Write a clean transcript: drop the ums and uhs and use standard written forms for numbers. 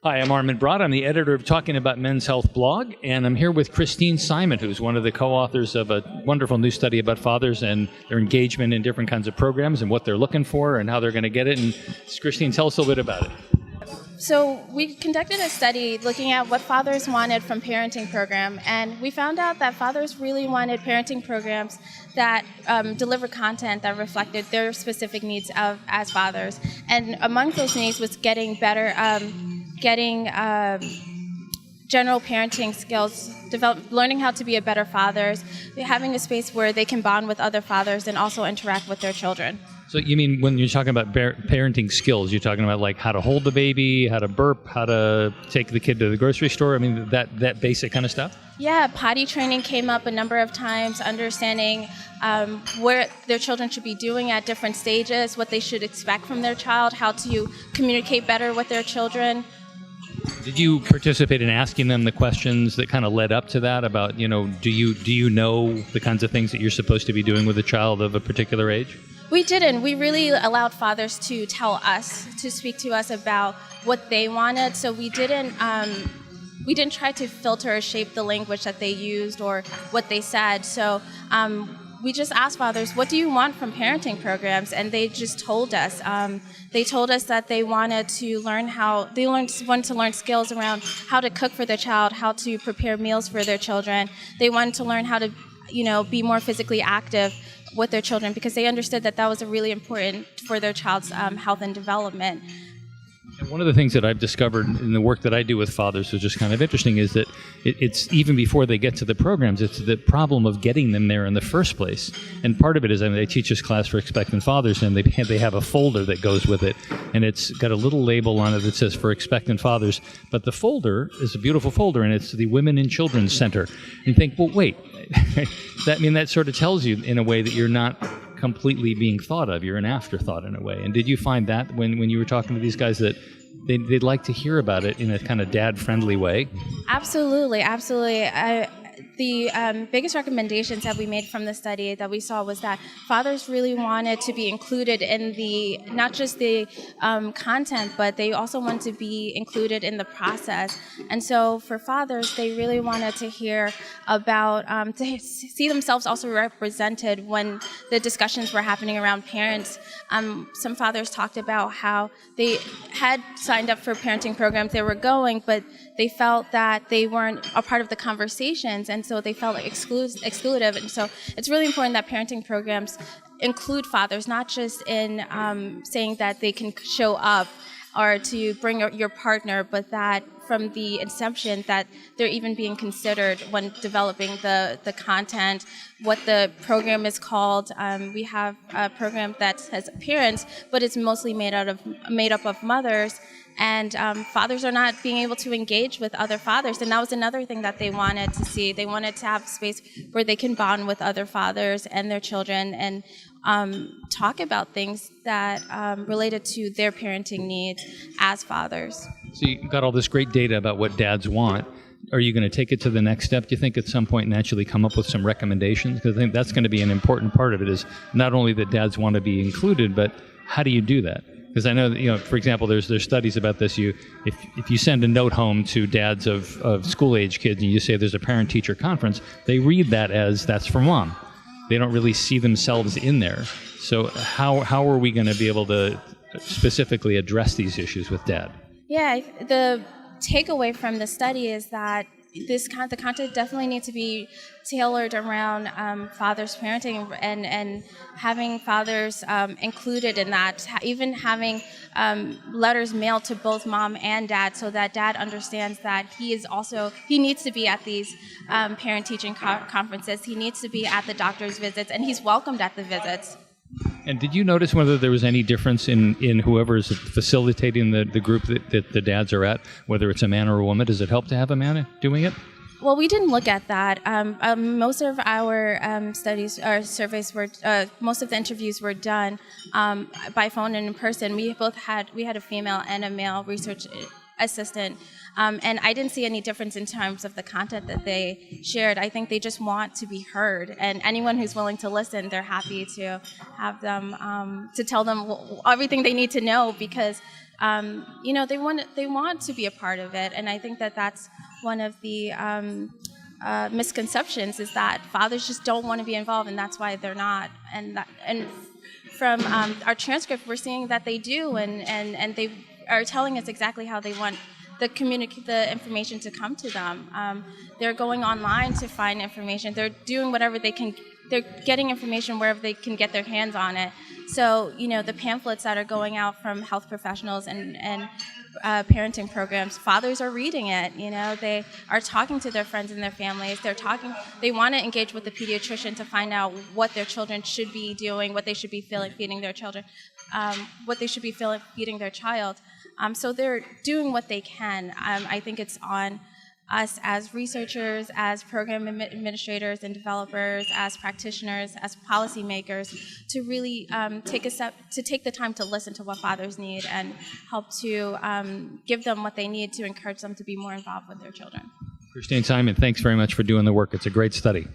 Hi, I'm Armin Brott. I'm the editor of Talking About Men's Health blog, and I'm here with Christine Simon, who's one of the co-authors of a wonderful new study about fathers and their engagement in different kinds of programs and what they're looking for and how they're going to get it. And Christine, tell us a little bit about it. So we conducted a study looking at what fathers wanted from parenting program, and we found out that fathers really wanted parenting programs that deliver content that reflected their specific needs as fathers. And among those needs was getting better, general parenting skills, learning how to be a better fathers, having a space where they can bond with other fathers and also interact with their children. So you mean when you're talking about parenting skills, you're talking about like how to hold the baby, how to burp, how to take the kid to the grocery store? I mean, that basic kind of stuff? Yeah, potty training came up a number of times, understanding where their children should be doing at different stages, what they should expect from their child, how to communicate better with their children. Did you participate in asking them the questions that kind of led up to that about, do you know the kinds of things that you're supposed to be doing with a child of a particular age? We didn't. We really allowed fathers to tell us, to speak to us about what they wanted. So we didn't try to filter or shape the language that they used or what they said. So we just asked fathers, what do you want from parenting programs? And they just told us. They told us that they wanted to wanted to learn skills around how to cook for their child, how to prepare meals for their children. They wanted to learn how to, be more physically active with their children because they understood that was really important for their child's health and development. And one of the things that I've discovered in the work that I do with fathers, which is kind of interesting, is that it's even before they get to the programs, it's the problem of getting them there in the first place. And part of it is, they teach this class for expectant fathers, and they have a folder that goes with it, and it's got a little label on it that says for expectant fathers. But the folder is a beautiful folder, and it's the Women and Children's Center. And you think, well, wait, that sort of tells you in a way that you're not completely being thought of. You're an afterthought in a way. And did you find that when you were talking to these guys that they'd like to hear about it in a kind of dad-friendly way? Absolutely. The biggest recommendations that we made from the study that we saw was that fathers really wanted to be included in not just the content, but they also want to be included in the process. And so for fathers, they really wanted to hear about, to see themselves also represented when the discussions were happening around parents. Some fathers talked about how they had signed up for parenting programs, they were going, but they felt that they weren't a part of the conversations, and so they felt like exclusive. And so it's really important that parenting programs include fathers, not just in saying that they can show up or to bring your partner, but that from the inception that they're even being considered when developing the content, what the program is called. We have a program that has parents, but it's mostly made up of mothers. And fathers are not being able to engage with other fathers. And that was another thing that they wanted to see. They wanted to have a space where they can bond with other fathers and their children and talk about things that related to their parenting needs as fathers. So you got all this great data about what dads want. Are you going to take it to the next step, do you think, at some point and actually come up with some recommendations? Because I think that's going to be an important part of it, is not only that dads want to be included, but how do you do that? Because I know that, for example, there's studies about this. If you send a note home to dads of school-age kids and you say there's a parent-teacher conference, they read that as that's for mom. They don't really see themselves in there. So how are we going to be able to specifically address these issues with dad? Yeah, the takeaway from the study is that the content definitely needs to be tailored around fathers parenting and having fathers included in that, even having letters mailed to both mom and dad so that dad understands that he needs to be at these parent-teaching conferences, he needs to be at the doctor's visits, and he's welcomed at the visits. And did you notice whether there was any difference in whoever is facilitating the group that the dads are at, whether it's a man or a woman? Does it help to have a man doing it? Well, we didn't look at that. Most of our studies, our surveys most of the interviews were done by phone and in person. We had a female and a male research assistant. And I didn't see any difference in terms of the content that they shared. I think they just want to be heard. And anyone who's willing to listen, they're happy to have them, to tell them everything they need to know, because they want to be a part of it, and I think that that's one of the misconceptions, is that fathers just don't want to be involved, and that's why they're not. And from our transcript, we're seeing that they do, and they are telling us exactly how they want the information to come to them. They're going online to find information. They're doing whatever they can. They're getting information wherever they can get their hands on it. So, the pamphlets that are going out from health professionals and parenting programs, fathers are reading it. They are talking to their friends and their families. They want to engage with the pediatrician to find out what their children should be doing, what they should be feeding their children, what they should be feeding their child. So they're doing what they can. I think it's on us as researchers, as program administrators and developers, as practitioners, as policymakers, to really take the time to listen to what fathers need and help to give them what they need to encourage them to be more involved with their children. Christine Simon, thanks very much for doing the work. It's a great study.